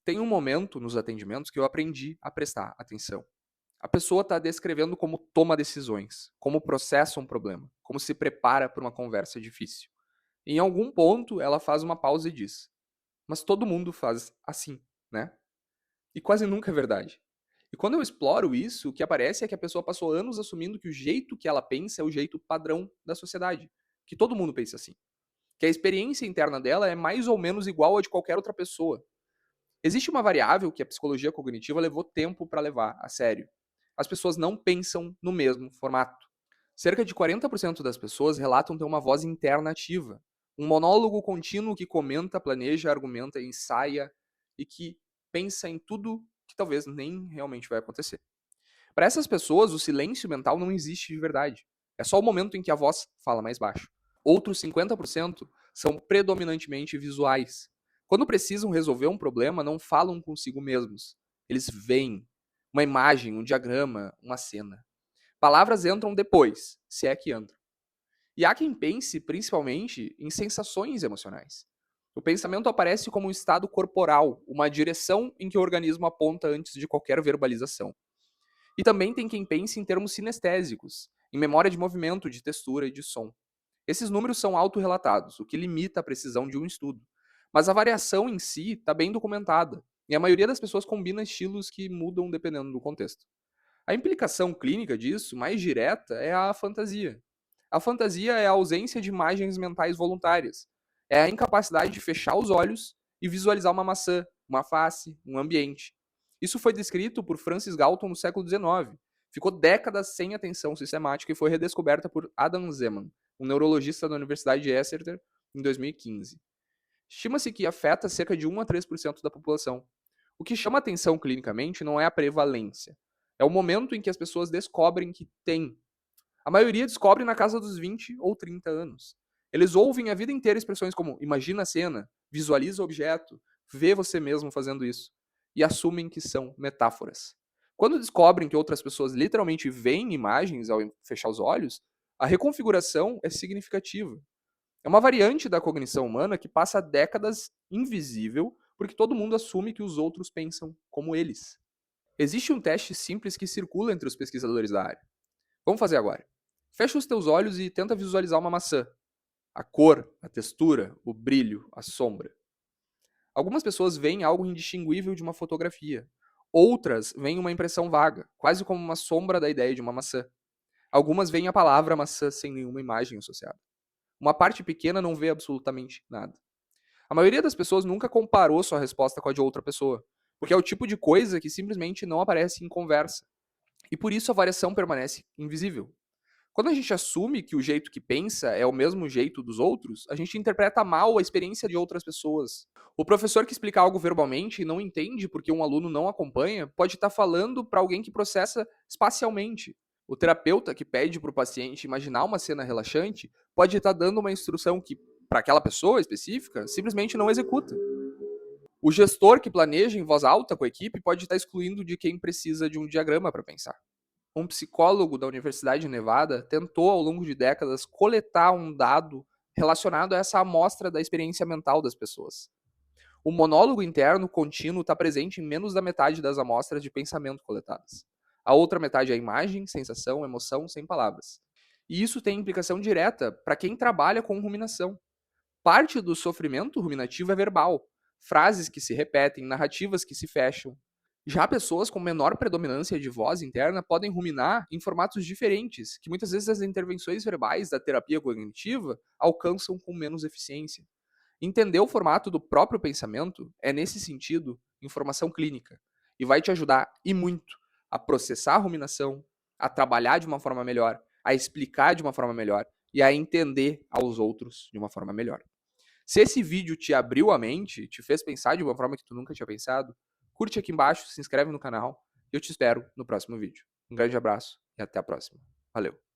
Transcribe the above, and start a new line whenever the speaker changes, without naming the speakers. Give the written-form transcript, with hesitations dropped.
Tem um momento nos atendimentos que eu aprendi a prestar atenção. A pessoa está descrevendo como toma decisões, como processa um problema, como se prepara para uma conversa difícil. Em algum ponto, ela faz uma pausa e diz: Mas todo mundo faz assim, né? E quase nunca é verdade. E quando eu exploro isso, o que aparece é que a pessoa passou anos assumindo que o jeito que ela pensa é o jeito padrão da sociedade. Que todo mundo pensa assim. Que a experiência interna dela é mais ou menos igual a de qualquer outra pessoa. Existe uma variável que a psicologia cognitiva levou tempo para levar a sério. As pessoas não pensam no mesmo formato. Cerca de 40% das pessoas relatam ter uma voz interna ativa, um monólogo contínuo que comenta, planeja, argumenta, ensaia e que pensa em tudo que talvez nem realmente vai acontecer. Para essas pessoas, o silêncio mental não existe de verdade. É só o momento em que a voz fala mais baixo. Outros 50% são predominantemente visuais. Quando precisam resolver um problema, não falam consigo mesmos. Eles veem uma imagem, um diagrama, uma cena. Palavras entram depois, se é que entram. E há quem pense, principalmente, em sensações emocionais. O pensamento aparece como um estado corporal, uma direção em que o organismo aponta antes de qualquer verbalização. E também tem quem pense em termos sinestésicos, em memória de movimento, de textura e de som. Esses números são autorrelatados, o que limita a precisão de um estudo. Mas a variação em si está bem documentada, e a maioria das pessoas combina estilos que mudam dependendo do contexto. A implicação clínica disso, mais direta, é a fantasia. A fantasia é a ausência de imagens mentais voluntárias. É a incapacidade de fechar os olhos e visualizar uma maçã, uma face, um ambiente. Isso foi descrito por Francis Galton no século XIX. Ficou décadas sem atenção sistemática e foi redescoberta por Adam Zeman, um neurologista da Universidade de Exeter, em 2015. Estima-se que afeta cerca de 1 a 3% da população. O que chama atenção clinicamente não é a prevalência. É o momento em que as pessoas descobrem que tem. A maioria descobre na casa dos 20 ou 30 anos. Eles ouvem a vida inteira expressões como imagina a cena, visualiza o objeto, vê você mesmo fazendo isso. E assumem que são metáforas. Quando descobrem que outras pessoas literalmente veem imagens ao fechar os olhos, a reconfiguração é significativa. É uma variante da cognição humana que passa décadas invisível porque todo mundo assume que os outros pensam como eles. Existe um teste simples que circula entre os pesquisadores da área. Vamos fazer agora. Fecha os teus olhos e tenta visualizar uma maçã. A cor, a textura, o brilho, a sombra. Algumas pessoas veem algo indistinguível de uma fotografia. Outras veem uma impressão vaga, quase como uma sombra da ideia de uma maçã. Algumas veem a palavra maçã sem nenhuma imagem associada. Uma parte pequena não vê absolutamente nada. A maioria das pessoas nunca comparou sua resposta com a de outra pessoa, porque é o tipo de coisa que simplesmente não aparece em conversa. E por isso a variação permanece invisível. Quando a gente assume que o jeito que pensa é o mesmo jeito dos outros, a gente interpreta mal a experiência de outras pessoas. O professor que explica algo verbalmente e não entende porque um aluno não acompanha, pode estar falando para alguém que processa espacialmente. O terapeuta que pede para o paciente imaginar uma cena relaxante pode estar dando uma instrução que, para aquela pessoa específica, simplesmente não executa. O gestor que planeja em voz alta com a equipe pode estar excluindo de quem precisa de um diagrama para pensar. Um psicólogo da Universidade de Nevada tentou, ao longo de décadas, coletar um dado relacionado a essa amostra da experiência mental das pessoas. O monólogo interno contínuo está presente em menos da metade das amostras de pensamento coletadas. A outra metade é imagem, sensação, emoção, sem palavras. E isso tem implicação direta para quem trabalha com ruminação. Parte do sofrimento ruminativo é verbal. Frases que se repetem, narrativas que se fecham. Já pessoas com menor predominância de voz interna podem ruminar em formatos diferentes, que muitas vezes as intervenções verbais da terapia cognitiva alcançam com menos eficiência. Entender o formato do próprio pensamento é, nesse sentido, informação clínica e vai te ajudar e muito a processar a ruminação, a trabalhar de uma forma melhor, a explicar de uma forma melhor e a entender aos outros de uma forma melhor. Se esse vídeo te abriu a mente, te fez pensar de uma forma que tu nunca tinha pensado, curte aqui embaixo, se inscreve no canal e eu te espero no próximo vídeo. Um grande abraço e até a próxima. Valeu!